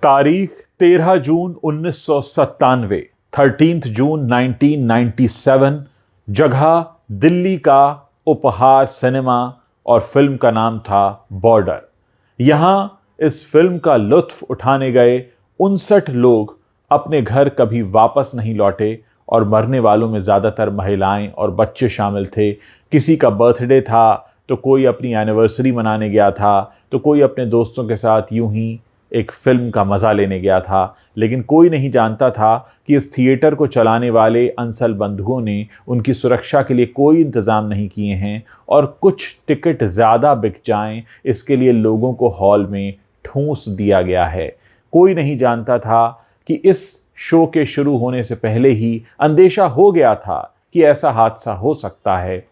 तारीख 13 जून 1997, 13 जून 1997। जगह दिल्ली का उपहार सिनेमा और फिल्म का नाम था बॉर्डर। यहां इस फिल्म का लुत्फ उठाने गए 59 लोग अपने घर कभी वापस नहीं लौटे और मरने वालों में ज़्यादातर महिलाएं और बच्चे शामिल थे। किसी का बर्थडे था तो कोई अपनी एनिवर्सरी मनाने गया था, तो कोई अपने दोस्तों के साथ यूं ही एक फिल्म का मज़ा लेने गया था। लेकिन कोई नहीं जानता था कि इस थिएटर को चलाने वाले अंसल बंधुओं ने उनकी सुरक्षा के लिए कोई इंतज़ाम नहीं किए हैं और कुछ टिकट ज़्यादा बिक जाएं इसके लिए लोगों को हॉल में ठूंस दिया गया है। कोई नहीं जानता था कि इस शो के शुरू होने से पहले ही अंदेशा हो गया था कि ऐसा हादसा हो सकता है,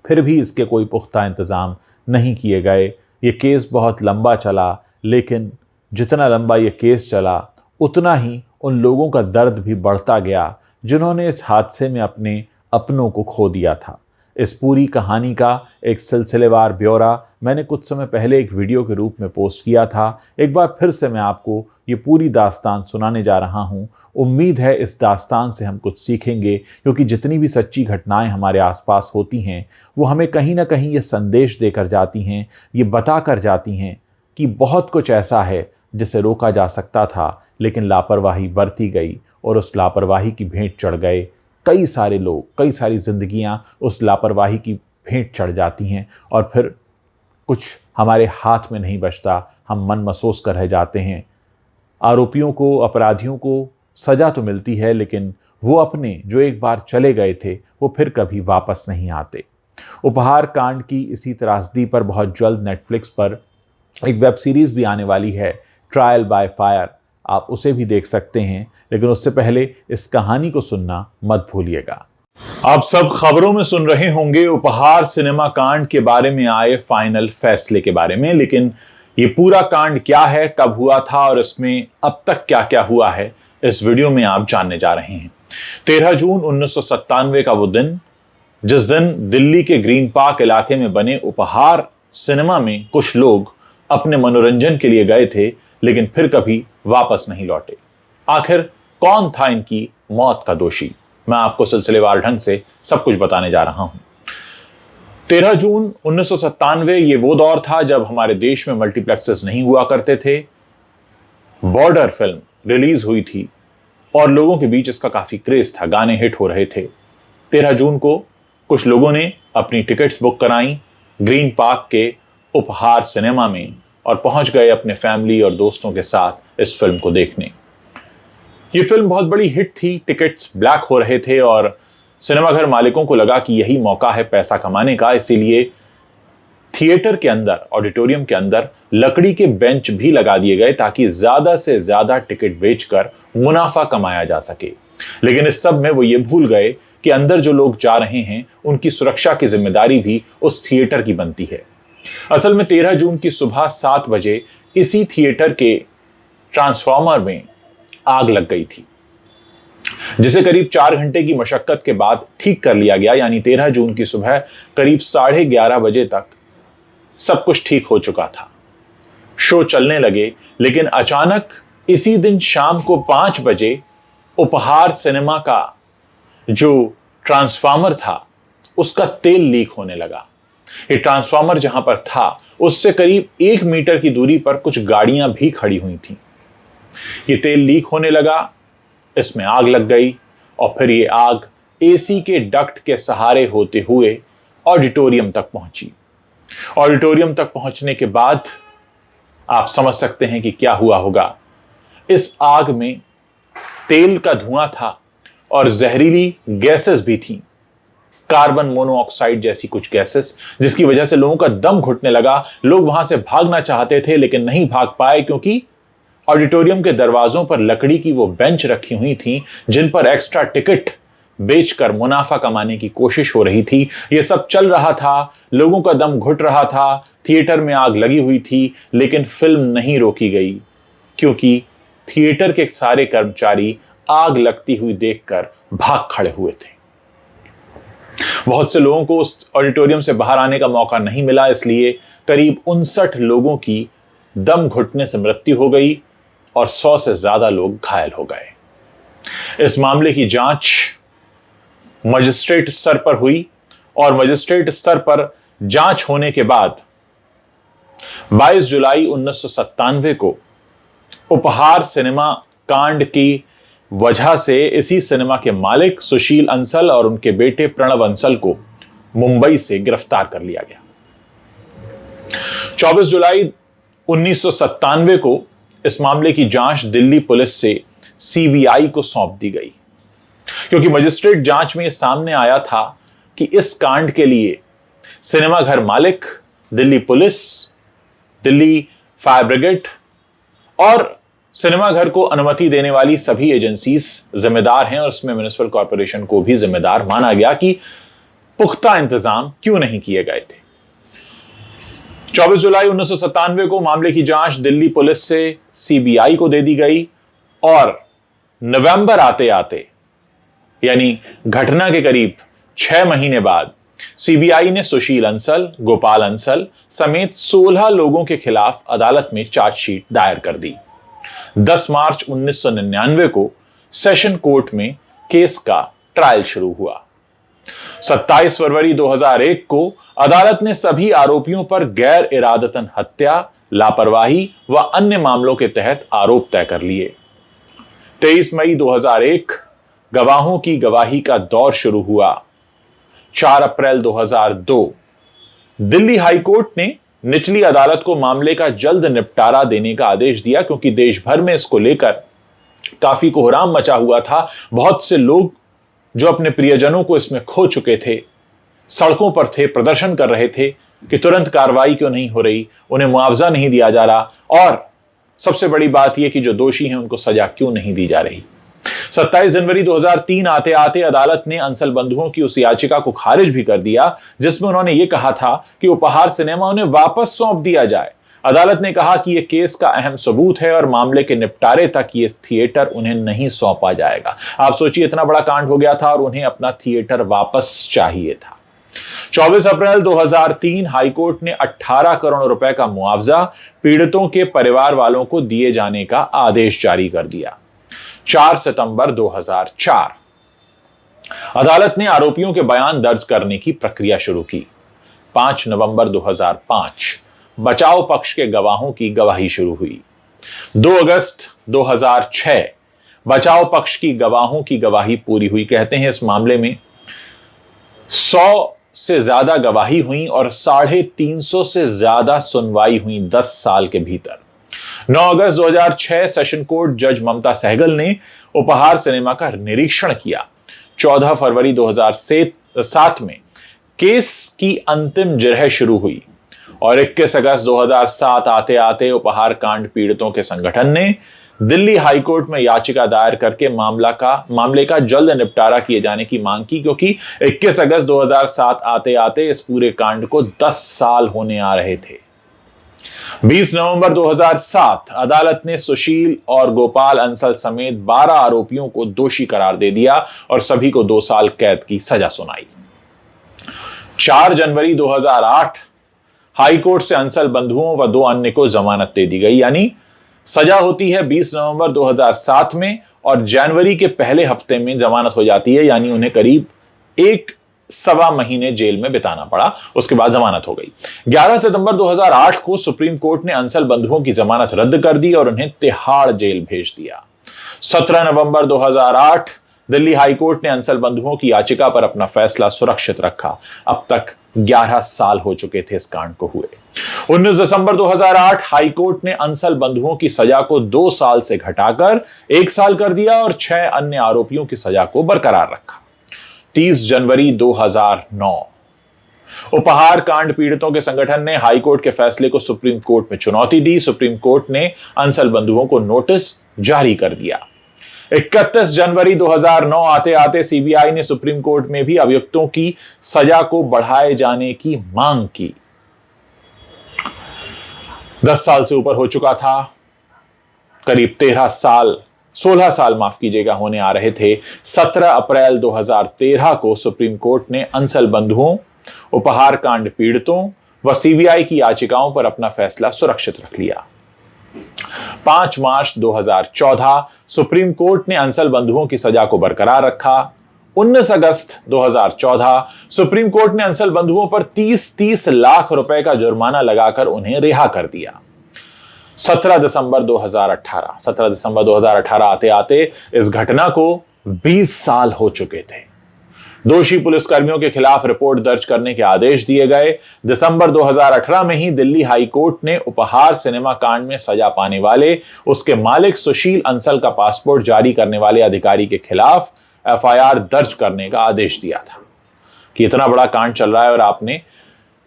फिर भी इसके कोई पुख्ता इंतज़ाम नहीं किए गए। ये केस बहुत लंबा चला, लेकिन जितना लंबा ये केस चला उतना ही उन लोगों का दर्द भी बढ़ता गया जिन्होंने इस हादसे में अपने अपनों को खो दिया था। इस पूरी कहानी का एक सिलसिलेवार ब्यौरा मैंने कुछ समय पहले एक वीडियो के रूप में पोस्ट किया था। एक बार फिर से मैं आपको ये पूरी दास्तान सुनाने जा रहा हूँ। उम्मीद है इस दास्तान से हम कुछ सीखेंगे, क्योंकि जितनी भी सच्ची घटनाएं हमारे आसपास होती हैं वो हमें कहीं ना कहीं ये संदेश देकर जाती हैं, ये बता कर जाती हैं कि बहुत कुछ ऐसा है जिसे रोका जा सकता था, लेकिन लापरवाही बरती गई और उस लापरवाही की भेंट चढ़ गए कई सारे लोग। कई सारी जिंदगियां उस लापरवाही की भेंट चढ़ जाती हैं और फिर कुछ हमारे हाथ में नहीं बचता, हम मन महसूस कर रह जाते हैं। आरोपियों को, अपराधियों को सजा तो मिलती है, लेकिन वो अपने जो एक बार चले गए थे वो फिर कभी वापस नहीं आते। उपहार कांड की इसी त्रासदी पर बहुत जल्द नेटफ्लिक्स पर एक वेब सीरीज भी आने वाली है, ट्रायल बाय फायर। आप उसे भी देख सकते हैं, लेकिन उससे पहले इस कहानी को सुनना मत भूलिएगा। आप सब खबरों में सुन रहे होंगे उपहार सिनेमा कांड के बारे में आए फाइनल फैसले के बारे में, लेकिन ये पूरा कांड क्या है, कब हुआ था और इसमें अब तक क्या क्या हुआ है, इस वीडियो में आप जानने जा रहे हैं। 13 जून 1997 का वो दिन जिस दिन दिल्ली के ग्रीन पार्क इलाके में बने उपहार सिनेमा में कुछ लोग अपने मनोरंजन के लिए गए थे, लेकिन फिर कभी वापस नहीं लौटे। आखिर कौन था इनकी मौत का दोषी, मैं आपको सिलसिलेवार ढंग से सब कुछ बताने जा रहा हूं। 13 जून 1997 ये वो दौर था जब हमारे देश में मल्टीप्लेक्सेस नहीं हुआ करते थे। बॉर्डर फिल्म रिलीज हुई थी और लोगों के बीच इसका काफी क्रेज था, गाने हिट हो रहे थे। 13 जून को कुछ लोगों ने अपनी टिकट्स बुक कराई ग्रीन पार्क के उपहार सिनेमा में और पहुंच गए अपने फैमिली और दोस्तों के साथ इस फिल्म को देखने। ये फिल्म बहुत बड़ी हिट थी, टिकट्स ब्लैक हो रहे थे और सिनेमाघर मालिकों को लगा कि यही मौका है पैसा कमाने का, इसीलिए थिएटर के अंदर, ऑडिटोरियम के अंदर लकड़ी के बेंच भी लगा दिए गए ताकि ज्यादा से ज्यादा टिकट बेचकर मुनाफा कमाया जा सके। लेकिन इस सब में वो ये भूल गए कि अंदर जो लोग जा रहे हैं उनकी सुरक्षा की जिम्मेदारी भी उस थिएटर की बनती है। असल में 13 जून की सुबह 7 बजे इसी थिएटर के ट्रांसफार्मर में आग लग गई थी, जिसे करीब 4 घंटे की मशक्कत के बाद ठीक कर लिया गया। यानी 13 जून की सुबह करीब 11:30 बजे तक सब कुछ ठीक हो चुका था, शो चलने लगे। लेकिन अचानक इसी दिन शाम को 5 बजे उपहार सिनेमा का जो ट्रांसफार्मर था उसका तेल लीक होने लगा। ये ट्रांसफार्मर जहां पर था उससे करीब 1 मीटर की दूरी पर कुछ गाड़ियां भी खड़ी हुई थीं। ये तेल लीक होने लगा, इसमें आग लग गई और फिर ये आग एसी के डक्ट के सहारे होते हुए ऑडिटोरियम तक पहुंची। ऑडिटोरियम तक पहुंचने के बाद आप समझ सकते हैं कि क्या हुआ होगा। इस आग में तेल का धुआं था और जहरीली गैसेस भी थीं, कार्बन मोनोऑक्साइड जैसी कुछ गैसेस, जिसकी वजह से लोगों का दम घुटने लगा। लोग वहां से भागना चाहते थे लेकिन नहीं भाग पाए, क्योंकि ऑडिटोरियम के दरवाजों पर लकड़ी की वो बेंच रखी हुई थी जिन पर एक्स्ट्रा टिकट बेचकर मुनाफा कमाने की कोशिश हो रही थी। यह सब चल रहा था, लोगों का दम घुट रहा था, थिएटर में आग लगी हुई थी, लेकिन फिल्म नहीं रोकी गई, क्योंकि थिएटर के सारे कर्मचारी आग लगती हुई देखकर भाग खड़े हुए थे। बहुत से लोगों को उस ऑडिटोरियम से बाहर आने का मौका नहीं मिला, इसलिए करीब 59 लोगों की दम घुटने से मृत्यु हो गई और 100 से ज्यादा लोग घायल हो गए। इस मामले की जांच मजिस्ट्रेट स्तर पर हुई और मजिस्ट्रेट स्तर पर जांच होने के बाद 22 जुलाई 1997 को उपहार सिनेमा कांड की वजह से इसी सिनेमा के मालिक सुशील अंसल और उनके बेटे प्रणव अंसल को मुंबई से गिरफ्तार कर लिया गया। 24 जुलाई 1997 को इस मामले की जांच दिल्ली पुलिस से सीबीआई को सौंप दी गई, क्योंकि मजिस्ट्रेट जांच में यह सामने आया था कि इस कांड के लिए सिनेमा घर मालिक, Delhi police, Delhi fire brigade और सिनेमा घर को अनुमति देने वाली सभी एजेंसीज जिम्मेदार हैं और इसमें म्युनिसिपल कॉर्पोरेशन को भी जिम्मेदार माना गया कि पुख्ता इंतजाम क्यों नहीं किए गए थे। 24 जुलाई 1997 को मामले की जांच दिल्ली पुलिस से सीबीआई को दे दी गई और नवंबर आते आते यानी घटना के करीब 6 महीने बाद सीबीआई ने सुशील अंसल, गोपाल अंसल समेत 16 लोगों के खिलाफ अदालत में चार्जशीट दायर कर दी। 10 मार्च 1999 को सेशन कोर्ट में केस का ट्रायल शुरू हुआ। 27 फरवरी 2001 को अदालत ने सभी आरोपियों पर गैर इरादतन हत्या, लापरवाही व अन्य मामलों के तहत आरोप तय कर लिए। 23 मई 2001 गवाहों की गवाही का दौर शुरू हुआ। 4 अप्रैल 2002 दिल्ली हाईकोर्ट ने निचली अदालत को मामले का जल्द निपटारा देने का आदेश दिया, क्योंकि देश भर में इसको लेकर काफी कोहराम मचा हुआ था। बहुत से लोग जो अपने प्रियजनों को इसमें खो चुके थे सड़कों पर थे, प्रदर्शन कर रहे थे कि तुरंत कार्रवाई क्यों नहीं हो रही, उन्हें मुआवजा नहीं दिया जा रहा और सबसे बड़ी बात यह कि जो दोषी हैं उनको सजा क्यों नहीं दी जा रही। 27 जनवरी 2003 आते आते अदालत ने अंसल बंधुओं की उस याचिका को खारिज भी कर दिया जिसमें उन्होंने यह कहा था कि उपहार सिनेमा उन्हें वापस सौंप दिया जाए। अदालत ने कहा कि यह केस का अहम सबूत है और मामले के निपटारे तक यह थिएटर उन्हें नहीं सौंपा जाएगा। आप सोचिए, इतना बड़ा कांड हो गया था और उन्हें अपना थिएटर वापस चाहिए था। 24 अप्रैल 2003 हाईकोर्ट ने 18 करोड़ रुपए का मुआवजा पीड़ितों के परिवार वालों को दिए जाने का आदेश जारी कर दिया। 4 सितंबर 2004 अदालत ने आरोपियों के बयान दर्ज करने की प्रक्रिया शुरू की। 5 नवंबर 2005 बचाव पक्ष के गवाहों की गवाही शुरू हुई। 2 अगस्त 2006 बचाव पक्ष की गवाहों की गवाही पूरी हुई। कहते हैं इस मामले में 100 से ज्यादा गवाही हुई और 350 से ज्यादा सुनवाई हुई 10 साल के भीतर। 9 अगस्त 2006 सेशन कोर्ट जज ममता सहगल ने उपहार सिनेमा का निरीक्षण किया। 14 फरवरी 2007 में केस की अंतिम जिरह शुरू हुई और 21 अगस्त 2007 आते आते उपहार कांड पीड़ितों के संगठन ने दिल्ली हाईकोर्ट में याचिका दायर करके मामले का जल्द निपटारा किए जाने की मांग की, क्योंकि 21 अगस्त 2007 आते आते इस पूरे कांड को 10 साल होने आ रहे थे। 20 नवंबर 2007 अदालत ने सुशील और गोपाल अंसल समेत 12 आरोपियों को दोषी करार दे दिया और सभी को 2 साल कैद की सजा सुनाई। 4 जनवरी 2008 हाईकोर्ट से अंसल बंधुओं व 2 अन्य को जमानत दे दी गई। यानी सजा होती है 20 नवंबर 2007 में और जनवरी के पहले हफ्ते में जमानत हो जाती है, यानी उन्हें करीब 1.25 महीने जेल में बिताना पड़ा। उसके बाद जमानत हो गई। 11 सितंबर 2008 को सुप्रीम कोर्ट ने अंसल बंधुओं की जमानत रद्द कर दी और उन्हें तिहाड़ जेल भेज दिया। 17 नवंबर 2008 दिल्ली हाईकोर्ट ने अंसल बंधुओं की याचिका पर अपना फैसला सुरक्षित रखा। अब तक 11 साल हो चुके थे इस कांड को हुए। 19 दिसंबर 2008 हाईकोर्ट ने अंसल बंधुओं की सजा को 2 साल से घटाकर 1 साल कर दिया और 6 अन्य आरोपियों की सजा को बरकरार रखा। 30 जनवरी 2009 उपहार कांड पीड़ितों के संगठन ने हाईकोर्ट के फैसले को सुप्रीम कोर्ट में चुनौती दी। सुप्रीम कोर्ट ने अंसल बंधुओं को नोटिस जारी कर दिया। 31 जनवरी 2009 आते आते सीबीआई ने सुप्रीम कोर्ट में भी अभियुक्तों की सजा को बढ़ाए जाने की मांग की। 10 साल से ऊपर हो चुका था, करीब 16 साल माफ कीजिएगा होने आ रहे थे। 17 अप्रैल 2013 को सुप्रीम कोर्ट ने अंसल बंधुओं, उपहार कांड पीड़ितों व सीबीआई की याचिकाओं पर अपना फैसला सुरक्षित रख लिया। 5 मार्च 2014 सुप्रीम कोर्ट ने अंसल बंधुओं की सजा को बरकरार रखा। 19 अगस्त 2014 सुप्रीम कोर्ट ने अंसल बंधुओं पर 30-30 लाख रुपए का जुर्माना लगाकर उन्हें रिहा कर दिया। 17 दिसंबर 2018 आते आते इस घटना को 20 साल हो चुके थे। दोषी पुलिसकर्मियों के खिलाफ रिपोर्ट दर्ज करने के आदेश दिए गए। दिसंबर 2018 में ही दिल्ली हाई कोर्ट ने उपहार सिनेमा कांड में सजा पाने वाले उसके मालिक सुशील अंसल का पासपोर्ट जारी करने वाले अधिकारी के खिलाफ एफआईआर दर्ज करने का आदेश दिया था कि इतना बड़ा कांड चल रहा है और आपने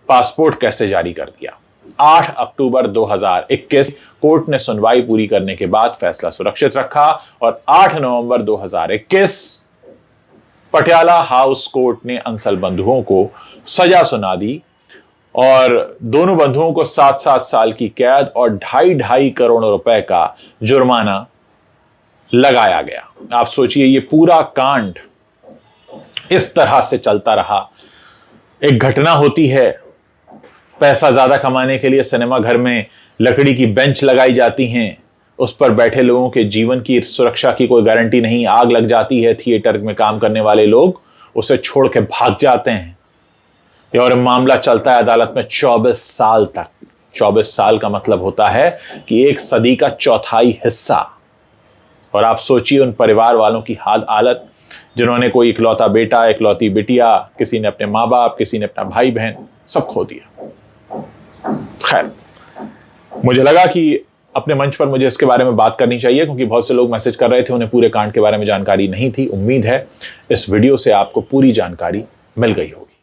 पासपोर्ट कैसे जारी कर दिया। 8 अक्टूबर 2021 कोर्ट ने सुनवाई पूरी करने के बाद फैसला सुरक्षित रखा और 8 नवंबर 2021 पटियाला हाउस कोर्ट ने अंसल बंधुओं को सजा सुना दी और दोनों बंधुओं को 7-7 साल की कैद और 2.5 करोड़ रुपए का जुर्माना लगाया गया। आप सोचिए, ये पूरा कांड इस तरह से चलता रहा। एक घटना होती है, पैसा ज्यादा कमाने के लिए सिनेमा घर में लकड़ी की बेंच लगाई जाती हैं, उस पर बैठे लोगों के जीवन की सुरक्षा की कोई गारंटी नहीं, आग लग जाती है, थिएटर में काम करने वाले लोग उसे छोड़ के भाग जाते हैं और मामला चलता है अदालत में 24 साल तक। 24 साल का मतलब होता है कि 1 सदी का चौथाई हिस्सा। और आप सोचिए उन परिवार वालों की हालत जिन्होंने कोई इकलौता बेटा, इकलौती बिटिया, किसी ने अपने माँ बाप, किसी ने अपना भाई बहन, सब खो दिया। खैर, मुझे लगा कि अपने मंच पर मुझे इसके बारे में बात करनी चाहिए क्योंकि बहुत से लोग मैसेज कर रहे थे, उन्हें पूरे कांड के बारे में जानकारी नहीं थी। उम्मीद है इस वीडियो से आपको पूरी जानकारी मिल गई होगी।